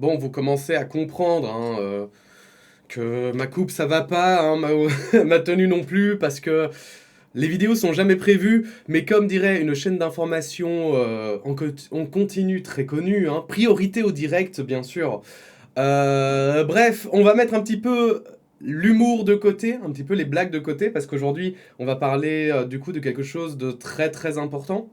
Bon, vous commencez à comprendre hein, que ma coupe ça va pas, hein, ma tenue non plus, parce que les vidéos sont jamais prévues, mais comme dirait une chaîne d'information en continu très connue, hein, priorité au direct bien sûr. Bref, on va mettre un petit peu l'humour de côté, un petit peu les blagues de côté, parce qu'aujourd'hui on va parler du coup de quelque chose de très très important.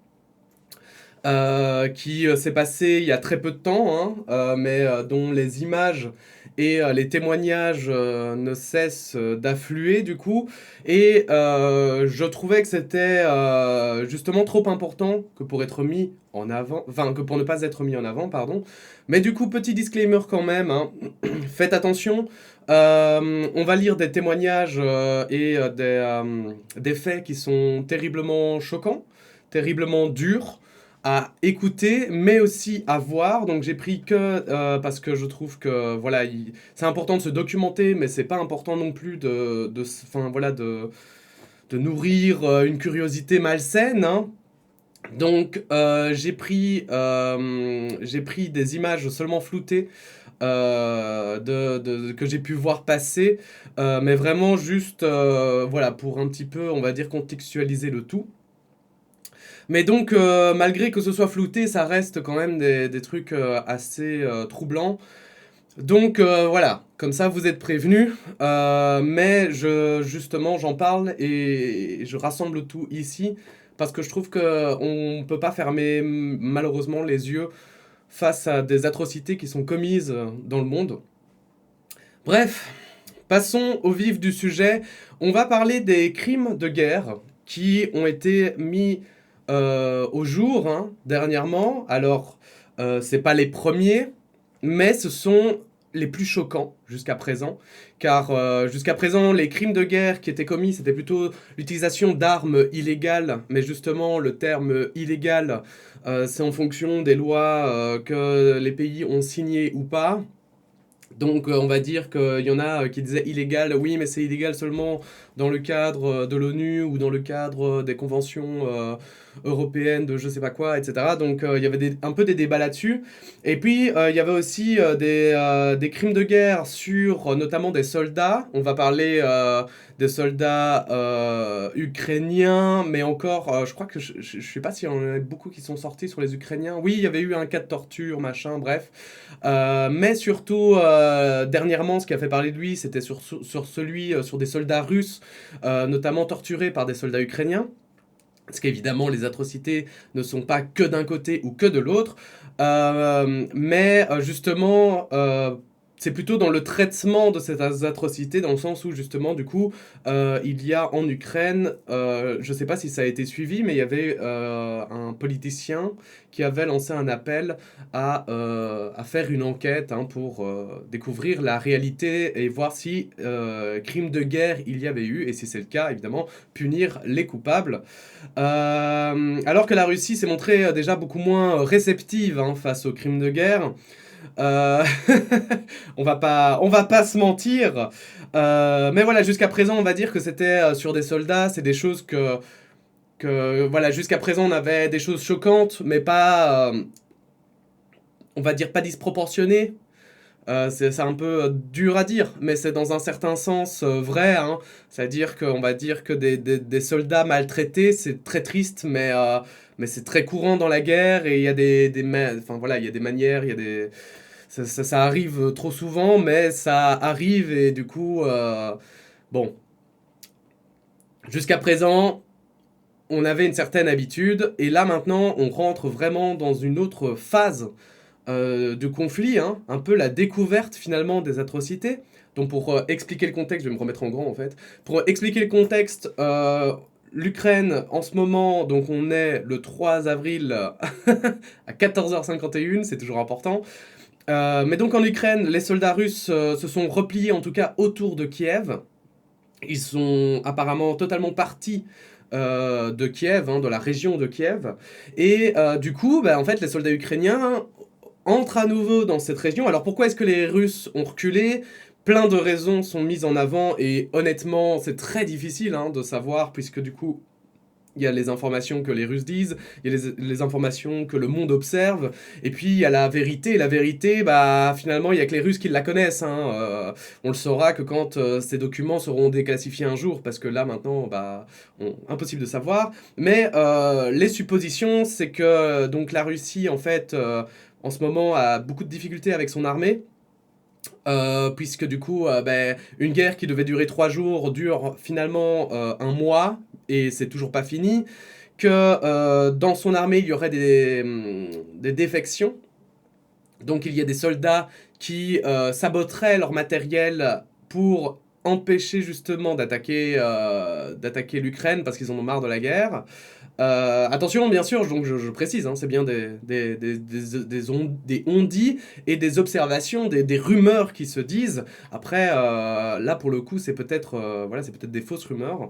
Qui s'est passé il y a très peu de temps, hein, mais dont les images et les témoignages ne cessent d'affluer du coup. Et je trouvais que c'était justement trop important que pour être mis en avant, enfin que pour ne pas être mis en avant, pardon. Mais du coup, petit disclaimer quand même, hein, faites attention. On va lire des témoignages et des faits qui sont terriblement choquants, terriblement durs à écouter, mais aussi à voir. Donc j'ai pris que parce que je trouve que voilà, c'est important de se documenter, mais c'est pas important non plus enfin voilà, de nourrir une curiosité malsaine. Hein. Donc j'ai pris des images seulement floutées que j'ai pu voir passer, mais vraiment juste voilà pour un petit peu, on va dire contextualiser le tout. Mais donc, malgré que ce soit flouté, ça reste quand même des trucs assez troublants. Donc voilà, comme ça vous êtes prévenus. Mais justement, j'en parle et je rassemble tout ici parce que je trouve qu'on ne peut pas fermer malheureusement les yeux face à des atrocités qui sont commises dans le monde. Bref, passons au vif du sujet. On va parler des crimes de guerre qui ont été mis au jour hein, dernièrement. Alors, c'est pas les premiers, mais ce sont les plus choquants jusqu'à présent. Car jusqu'à présent, les crimes de guerre qui étaient commis, c'était plutôt l'utilisation d'armes illégales. Mais justement, le terme illégal, c'est en fonction des lois que les pays ont signées ou pas. Donc on va dire qu'il y en a qui disaient illégal, oui mais c'est illégal seulement dans le cadre de l'ONU ou dans le cadre des conventions européennes de je sais pas quoi, etc. Donc il y avait un peu des débats là-dessus. Et puis il y avait aussi des crimes de guerre sur notamment des soldats. On va parler des soldats ukrainiens, mais encore, je crois que je sais pas s'il y en a beaucoup qui sont sortis sur les Ukrainiens. Oui, il y avait eu un cas de torture, machin, bref. Mais surtout, dernièrement, ce qui a fait parler de lui, c'était sur des soldats russes, notamment torturés par des soldats ukrainiens. Parce qu'évidemment, les atrocités ne sont pas que d'un côté ou que de l'autre. Mais justement, c'est plutôt dans le traitement de ces atrocités, dans le sens où justement, du coup, il y a en Ukraine, je ne sais pas si ça a été suivi, mais il y avait un politicien qui avait lancé un appel à faire une enquête hein, pour découvrir la réalité et voir si crime de guerre il y avait eu, et si c'est le cas, évidemment, punir les coupables. Alors que la Russie s'est montrée déjà beaucoup moins réceptive hein, face aux crimes de guerre. Euh, on va pas se mentir. Mais voilà, jusqu'à présent, on va dire que c'était sur des soldats, c'est des choses que voilà, jusqu'à présent, on avait des choses choquantes, mais pas, on va dire pas disproportionnées. C'est un peu dur à dire, mais c'est dans un certain sens vrai. Hein. C'est-à-dire qu'on va dire que des soldats maltraités, c'est très triste, mais c'est très courant dans la guerre et il y a enfin, voilà, il y a des manières, il y a ça arrive trop souvent, mais ça arrive et du coup, bon, jusqu'à présent, on avait une certaine habitude et là maintenant, on rentre vraiment dans une autre phase de conflit, hein, un peu la découverte finalement des atrocités. Donc pour expliquer le contexte, je vais me remettre en grand en fait. Pour expliquer le contexte, l'Ukraine en ce moment, donc on est le 3 avril à 14h51, c'est toujours important. Mais donc en Ukraine, les soldats russes se sont repliés en tout cas autour de Kiev. Ils sont apparemment totalement partis de Kiev, hein, de la région de Kiev. Et du coup, bah, en fait, les soldats ukrainiens entre à nouveau dans cette région. Alors pourquoi est-ce que les Russes ont reculé? Plein de raisons sont mises en avant et honnêtement c'est très difficile hein, de savoir puisque du coup Il y a les informations que les Russes disent, il y a les informations que le monde observe, et puis il y a la vérité. Et la vérité, bah, finalement, il n'y a que les Russes qui la connaissent, hein. On le saura que quand ces documents seront déclassifiés un jour, parce que là, maintenant, bah, impossible de savoir. Mais les suppositions, c'est que donc, la Russie, en fait, en ce moment, a beaucoup de difficultés avec son armée. Puisque du coup, ben, une guerre qui devait durer 3 jours dure finalement un mois, et c'est toujours pas fini, que dans son armée, il y aurait des défections, donc il y a des soldats qui saboteraient leur matériel pour empêcher justement d'attaquer l'Ukraine parce qu'ils en ont marre de la guerre. Attention, bien sûr, donc je précise, hein, c'est bien des on-dit et des observations, des rumeurs qui se disent. Après, là, pour le coup, c'est peut-être voilà, c'est peut-être des fausses rumeurs.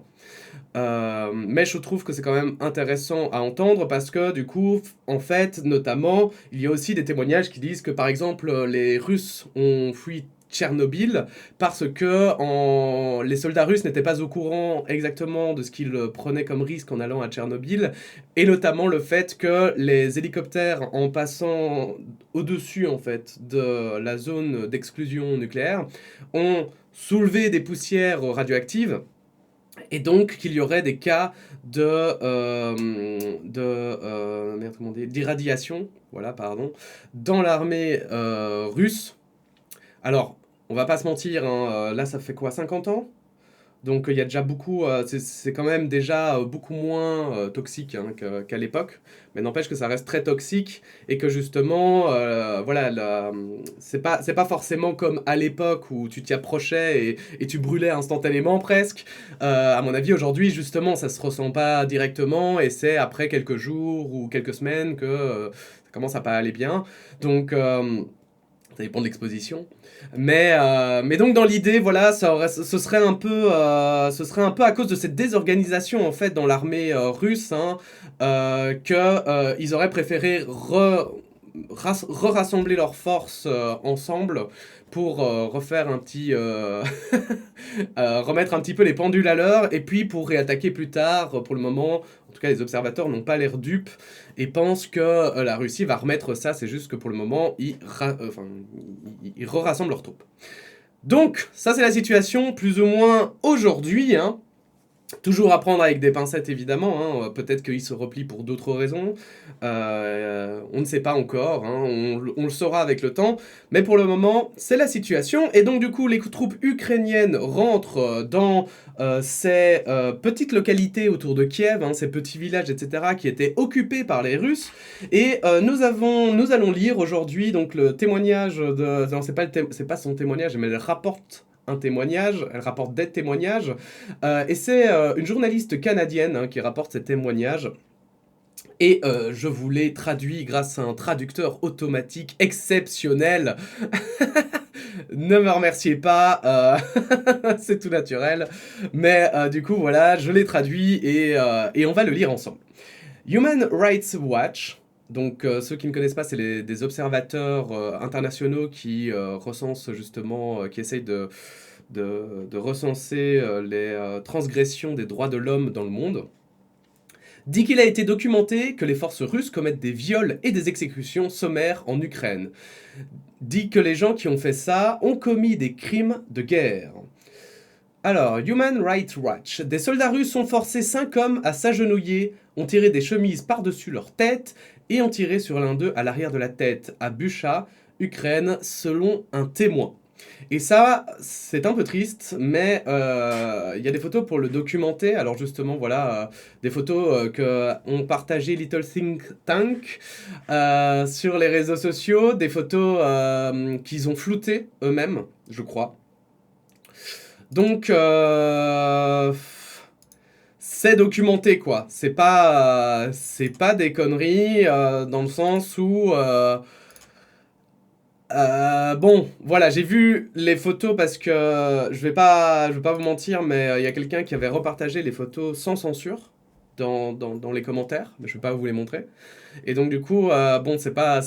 Mais je trouve que c'est quand même intéressant à entendre parce que, du coup, en fait, notamment, il y a aussi des témoignages qui disent que, par exemple, les Russes ont fui Tchernobyl parce que les soldats russes n'étaient pas au courant exactement de ce qu'ils prenaient comme risque en allant à Tchernobyl, et notamment le fait que les hélicoptères, en passant au-dessus en fait de la zone d'exclusion nucléaire, ont soulevé des poussières radioactives, et donc qu'il y aurait des cas merde, comment dire, d'irradiation, voilà, pardon, dans l'armée russe. Alors, on va pas se mentir, hein, là ça fait quoi, 50 ans? Donc il y a déjà beaucoup, c'est quand même déjà beaucoup moins toxique, hein, qu'à l'époque, mais n'empêche que ça reste très toxique, et que justement, voilà, c'est pas forcément comme à l'époque où tu t'y approchais et tu brûlais instantanément presque. À mon avis, aujourd'hui, justement, ça se ressent pas directement, et c'est après quelques jours ou quelques semaines que ça commence à pas aller bien. Donc ça dépend de l'exposition. Mais donc dans l'idée, voilà, ce serait ce serait un peu à cause de cette désorganisation en fait dans l'armée russe, hein, que ils auraient préféré rassembler leurs forces ensemble pour refaire un petit remettre un petit peu les pendules à l'heure, et puis pour réattaquer plus tard. Pour le moment, en tout cas, les observateurs n'ont pas l'air dupes et pensent que la Russie va remettre ça. C'est juste que pour le moment, ils rassemblent leurs troupes. Donc, ça c'est la situation plus ou moins aujourd'hui, hein. Toujours à prendre avec des pincettes évidemment, hein. Peut-être qu'il se replie pour d'autres raisons, on ne sait pas encore, hein. On le saura avec le temps, mais pour le moment c'est la situation. Et donc du coup les troupes ukrainiennes rentrent dans ces petites localités autour de Kiev, hein, ces petits villages, etc., qui étaient occupés par les Russes. Et nous allons lire aujourd'hui donc le témoignage de... Non, c'est pas son témoignage, mais elle rapporte un témoignage, elle rapporte des témoignages, et c'est une journaliste canadienne, hein, qui rapporte ces témoignages. Et je vous l'ai traduit grâce à un traducteur automatique exceptionnel. Ne me remerciez pas, c'est tout naturel. Mais du coup, voilà, je l'ai traduit, et on va le lire ensemble. Human Rights Watch, donc ceux qui ne connaissent pas, c'est des observateurs internationaux qui recensent justement, qui essayent de recenser les transgressions des droits de l'homme dans le monde, dit qu'il a été documenté que les forces russes commettent des viols et des exécutions sommaires en Ukraine. Dit que les gens qui ont fait ça ont commis des crimes de guerre. Alors, Human Rights Watch. Des soldats russes ont forcé 5 hommes à s'agenouiller, ont tiré des chemises par-dessus leur tête et ont tiré sur l'un d'eux à l'arrière de la tête, à Bucha, Ukraine, selon un témoin. Et ça, c'est un peu triste, mais il y a des photos pour le documenter. Alors justement, voilà, des photos que ont partagé Little Think Tank sur les réseaux sociaux, des photos qu'ils ont floutées eux-mêmes, je crois. Donc, c'est documenté, quoi. C'est pas des conneries, dans le sens où... bon, voilà, j'ai vu les photos parce que je vais pas vous mentir, mais il y a quelqu'un qui avait repartagé les photos sans censure dans les commentaires, mais je vais pas vous les montrer. Et donc du coup, bon, c'est pas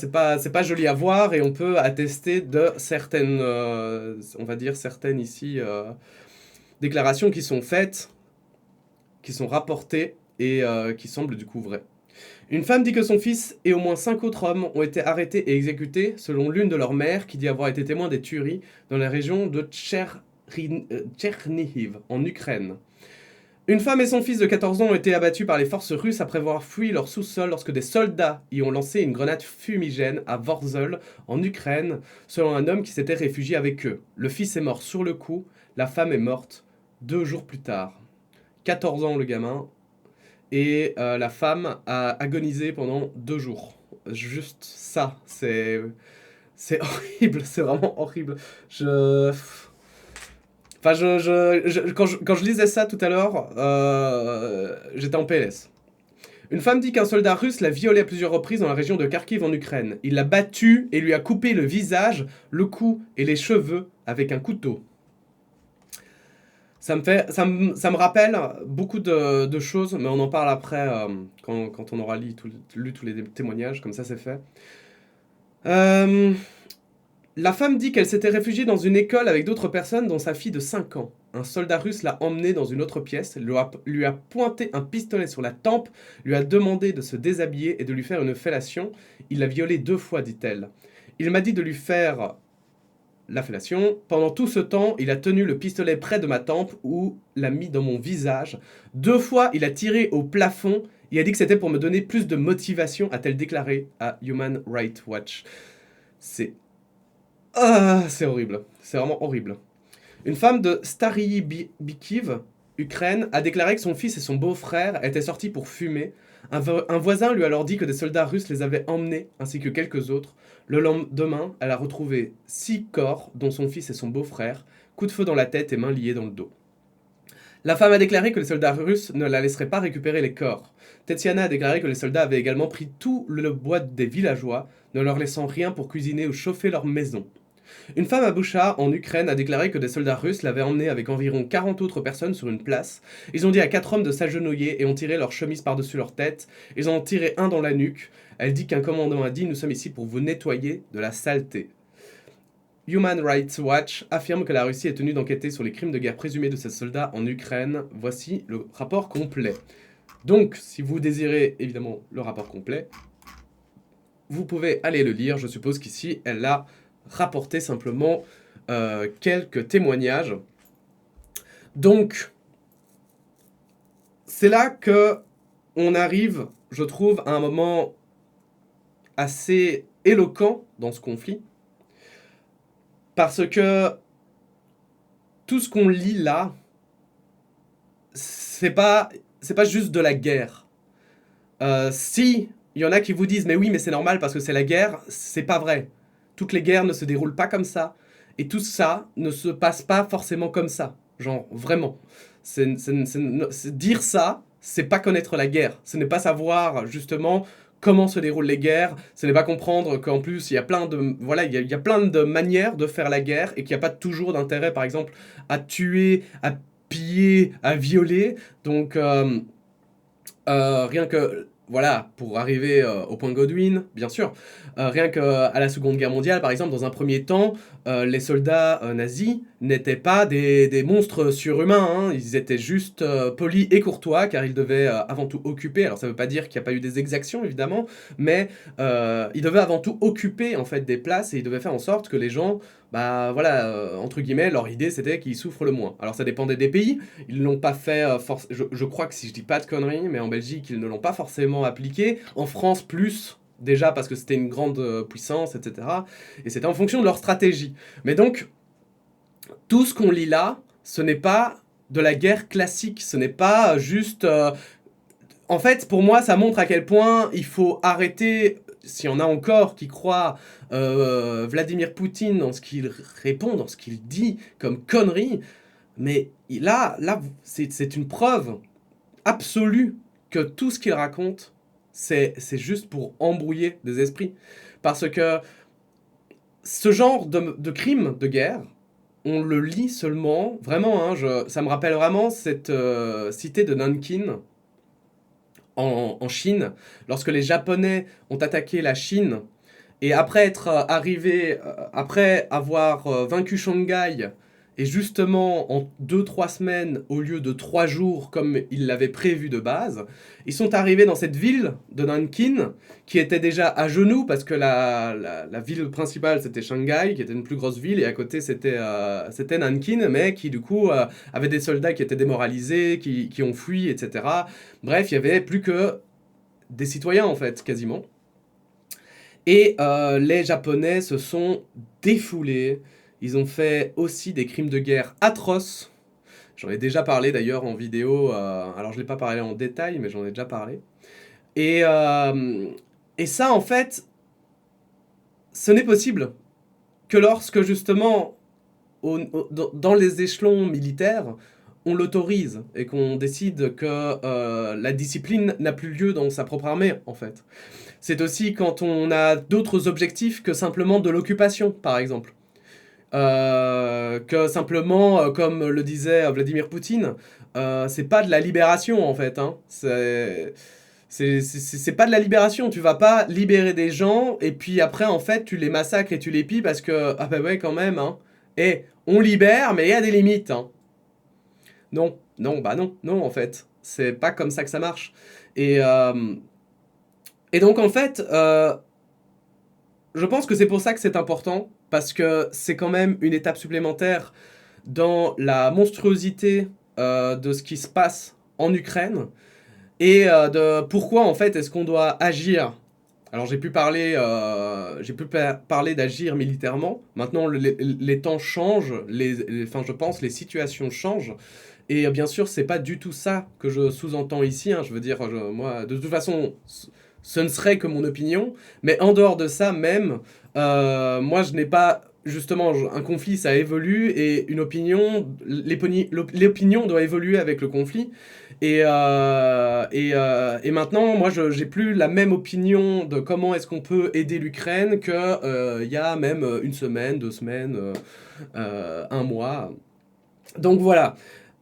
joli à voir, et on peut attester de certaines, on va dire certaines ici déclarations qui sont faites, qui sont rapportées et qui semble du coup vrai. Une femme dit que son fils et au moins 5 autres hommes ont été arrêtés et exécutés, selon l'une de leurs mères, qui dit avoir été témoin des tueries dans la région de Tchernihiv, en Ukraine. Une femme et son fils de 14 ans ont été abattus par les forces russes après avoir fui leur sous-sol lorsque des soldats y ont lancé une grenade fumigène à Vorzel, en Ukraine, selon un homme qui s'était réfugié avec eux. Le fils est mort sur le coup, la femme est morte 2 jours plus tard. 14 ans le gamin, et la femme a agonisé pendant 2 jours. Juste ça, c'est horrible, c'est vraiment horrible. Enfin, quand je lisais ça tout à l'heure, j'étais en PLS. Une femme dit qu'un soldat russe l'a violée à plusieurs reprises dans la région de Kharkiv en Ukraine. Il l'a battue et lui a coupé le visage, le cou et les cheveux avec un couteau. Ça me rappelle beaucoup de choses, mais on en parle après, quand on aura lu tous les témoignages, comme ça c'est fait. La femme dit qu'elle s'était réfugiée dans une école avec d'autres personnes, dont sa fille de 5 ans. Un soldat russe l'a emmenée dans une autre pièce, lui a pointé un pistolet sur la tempe, lui a demandé de se déshabiller et de lui faire une fellation. Il l'a violée 2 fois, dit-elle. Il m'a dit de lui faire la fellation. Pendant tout ce temps, il a tenu le pistolet près de ma tempe ou l'a mis dans mon visage. 2 fois, il a tiré au plafond. Il a dit que c'était pour me donner plus de motivation, a-t-elle déclaré à Human Rights Watch. C'est horrible. C'est vraiment horrible. Une femme de Stary-Bikiv, Ukraine, a déclaré que son fils et son beau-frère étaient sortis pour fumer. Un voisin lui a alors dit que des soldats russes les avaient emmenés, ainsi que quelques autres. Le lendemain, elle a retrouvé 6 corps, dont son fils et son beau-frère, coups de feu dans la tête et mains liées dans le dos. La femme a déclaré que les soldats russes ne la laisseraient pas récupérer les corps. Tetiana a déclaré que les soldats avaient également pris tout le bois des villageois, ne leur laissant rien pour cuisiner ou chauffer leur maison. Une femme à Boucha, en Ukraine, a déclaré que des soldats russes l'avaient emmené avec environ 40 autres personnes sur une place. Ils ont dit à 4 hommes de s'agenouiller et ont tiré leur chemise par-dessus leur tête. Ils en ont tiré un dans la nuque. Elle dit qu'un commandant a dit « Nous sommes ici pour vous nettoyer de la saleté ». Human Rights Watch affirme que la Russie est tenue d'enquêter sur les crimes de guerre présumés de ses soldats en Ukraine. Voici le rapport complet. Donc, si vous désirez évidemment le rapport complet, vous pouvez aller le lire. Je suppose qu'ici, elle l'a rapporté simplement quelques témoignages. Donc, c'est là que on arrive, je trouve, à un moment assez éloquent dans ce conflit, parce que tout ce qu'on lit là, c'est pas juste de la guerre. Si il y en a qui vous disent mais oui mais c'est normal parce que c'est la guerre, c'est pas vrai. Toutes les guerres ne se déroulent pas comme ça, et tout ça ne se passe pas forcément comme ça. Genre, vraiment. Dire ça, c'est pas connaître la guerre. Ce n'est pas savoir, justement, comment se déroulent les guerres. Ce n'est pas comprendre qu'en plus, il y a plein de, voilà, il y a plein de manières de faire la guerre, et qu'il n'y a pas toujours d'intérêt, par exemple, à tuer, à piller, à violer. Donc, rien que... Voilà, pour arriver au point Godwin, bien sûr. Rien qu'à la Seconde Guerre mondiale, par exemple, dans un premier temps, les soldats nazis n'étaient pas des monstres surhumains, hein. Ils étaient juste polis et courtois, car ils devaient avant tout occuper, alors ça ne veut pas dire qu'il n'y a pas eu des exactions, évidemment, mais ils devaient avant tout occuper, en fait, des places, et ils devaient faire en sorte que les gens, bah voilà, entre guillemets, leur idée c'était qu'ils souffrent le moins. Alors ça dépendait des pays, ils ne l'ont pas fait, je crois que si je dis pas de conneries, mais en Belgique, ils ne l'ont pas forcément appliqué, en France plus, déjà parce que c'était une grande puissance, etc. Et c'était en fonction de leur stratégie. Mais donc, tout ce qu'on lit là, ce n'est pas de la guerre classique, ce n'est pas juste... En fait, pour moi, ça montre à quel point il faut arrêter, s'il y en a encore qui croient Vladimir Poutine dans ce qu'il répond, dans ce qu'il dit comme connerie, mais là c'est une preuve absolue que tout ce qu'il raconte, c'est juste pour embrouiller des esprits. Parce que ce genre de crime de guerre, on le lit seulement, vraiment, hein, ça me rappelle vraiment cette cité de Nankin, en Chine, lorsque les Japonais ont attaqué la Chine, et après être arrivés, après avoir vaincu Shanghai Et justement, en 2-3 semaines, au lieu de 3 jours comme ils l'avaient prévu de base, ils sont arrivés dans cette ville de Nankin, qui était déjà à genoux, parce que la ville principale c'était Shanghai, qui était une plus grosse ville, et à côté c'était Nankin, mais qui du coup avait des soldats qui étaient démoralisés, qui ont fui, etc. Bref, il y avait plus que des citoyens en fait, quasiment. Et les Japonais se sont défoulés. Ils ont fait aussi des crimes de guerre atroces. J'en ai déjà parlé d'ailleurs en vidéo. Alors je ne l'ai pas parlé en détail, mais j'en ai déjà parlé. Et, euh, et ça, en fait, ce n'est possible que lorsque justement, dans les échelons militaires, on l'autorise et qu'on décide que la discipline n'a plus lieu dans sa propre armée, en fait. C'est aussi quand on a d'autres objectifs que simplement de l'occupation, par exemple. Que simplement, comme le disait Vladimir Poutine, c'est pas de la libération en fait. Hein. C'est pas de la libération. Tu vas pas libérer des gens et puis après en fait tu les massacres et tu les pilles parce que ah bah ouais quand même. Hein. Et on libère mais il y a des limites. Hein. Non, non, bah non, non en fait. C'est pas comme ça que ça marche. Et, euh, et donc en fait, je pense que c'est pour ça que c'est important, parce que c'est quand même une étape supplémentaire dans la monstruosité de ce qui se passe en Ukraine, et de pourquoi en fait est-ce qu'on doit agir. Alors j'ai pu parler d'agir militairement. Maintenant les temps changent, enfin je pense les situations changent. Et bien sûr, c'est pas du tout ça que je sous-entends ici. Hein. Je veux dire, moi, de toute façon, ce ne serait que mon opinion. Mais en dehors de ça, même, moi, je n'ai pas. Justement, un conflit, ça évolue. Et une opinion. L'opinion doit évoluer avec le conflit. Et maintenant, moi, je j'ai plus la même opinion de comment est-ce qu'on peut aider l'Ukraine que il y a même une semaine, 2 semaines, un mois. Donc voilà.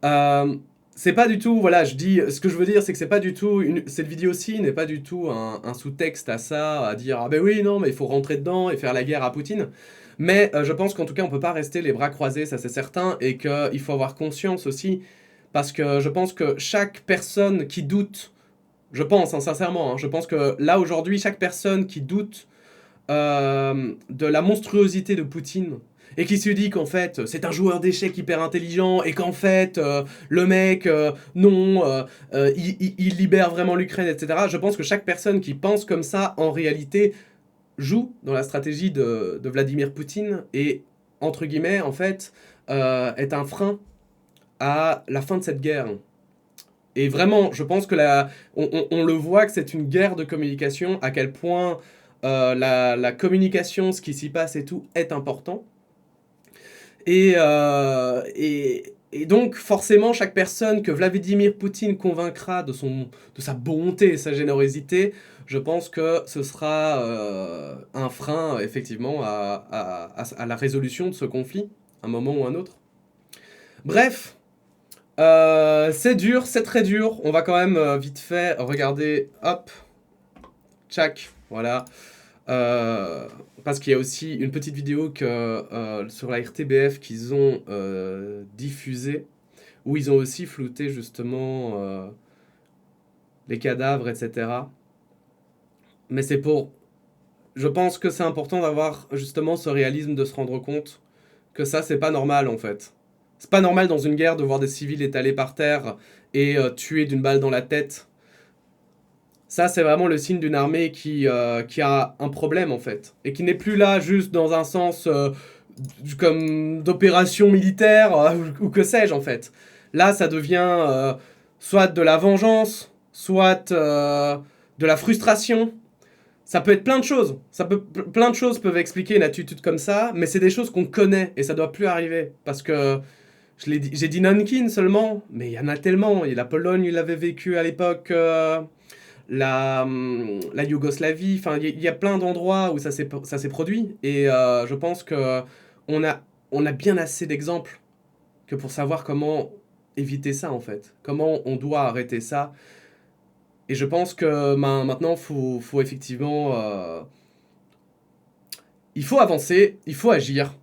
Euh, c'est pas du tout, voilà, je dis, ce que je veux dire, c'est que c'est pas du tout, cette vidéo-ci n'est pas du tout un sous-texte à ça, à dire, ah ben oui, non, mais il faut rentrer dedans et faire la guerre à Poutine. Mais je pense qu'en tout cas, on peut pas rester les bras croisés, ça c'est certain, et qu'il faut avoir conscience aussi, parce que je pense que chaque personne qui doute, je pense, hein, sincèrement, hein, je pense que là aujourd'hui, chaque personne qui doute de la monstruosité de Poutine et qui se dit qu'en fait c'est un joueur d'échecs hyper intelligent et qu'en fait le mec non il libère vraiment l'Ukraine, etc. Je pense que chaque personne qui pense comme ça en réalité joue dans la stratégie de Vladimir Poutine et entre guillemets en fait est un frein à la fin de cette guerre. Et vraiment, je pense que on le voit que c'est une guerre de communication, à quel point la communication, ce qui s'y passe et tout, est important. Et donc, forcément, chaque personne que Vladimir Poutine convaincra de sa bonté et sa générosité, je pense que ce sera un frein, effectivement, à la résolution de ce conflit, à un moment ou un autre. Bref, c'est dur, c'est très dur. On va quand même vite fait regarder, hop, tchac, voilà. Euh, Parce qu'il y a aussi une petite vidéo sur la RTBF qu'ils ont diffusée, où ils ont aussi flouté justement les cadavres, etc. Mais c'est pour... Je pense que c'est important d'avoir justement ce réalisme, de se rendre compte que ça, c'est pas normal en fait. C'est pas normal dans une guerre de voir des civils étalés par terre et tués d'une balle dans la tête. Ça, c'est vraiment le signe d'une armée qui a un problème, en fait. Et qui n'est plus là juste dans un sens comme d'opération militaire ou que sais-je, en fait. Là, ça devient soit de la vengeance, soit de la frustration. Ça peut être plein de choses. Plein de choses peuvent expliquer une attitude comme ça, mais c'est des choses qu'on connaît et ça doit plus arriver. Parce que j'ai dit Nankin seulement, mais il y en a tellement. Et la Pologne, il avait vécu à l'époque... la Yougoslavie, enfin il y a plein d'endroits où ça s'est produit et je pense que on a, on a bien assez d'exemples que pour savoir comment éviter ça en fait, comment on doit arrêter ça. Et je pense que maintenant faut effectivement il faut avancer, il faut agir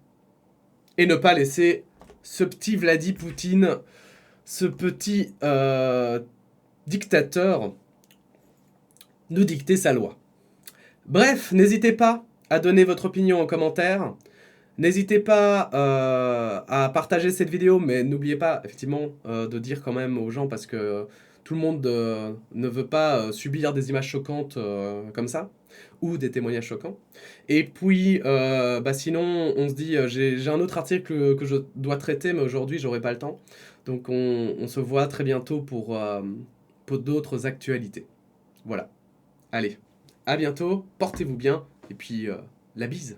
et ne pas laisser ce petit Vladimir Poutine, ce petit dictateur, nous dicter sa loi. Bref, n'hésitez pas à donner votre opinion en commentaire. N'hésitez pas à partager cette vidéo, mais n'oubliez pas effectivement de dire quand même aux gens, parce que tout le monde ne veut pas subir des images choquantes comme ça, ou des témoignages choquants. Et puis, sinon, on se dit, j'ai un autre article que je dois traiter, mais aujourd'hui, j'aurai pas le temps. Donc, on se voit très bientôt pour d'autres actualités. Voilà. Allez, à bientôt, portez-vous bien, et puis la bise.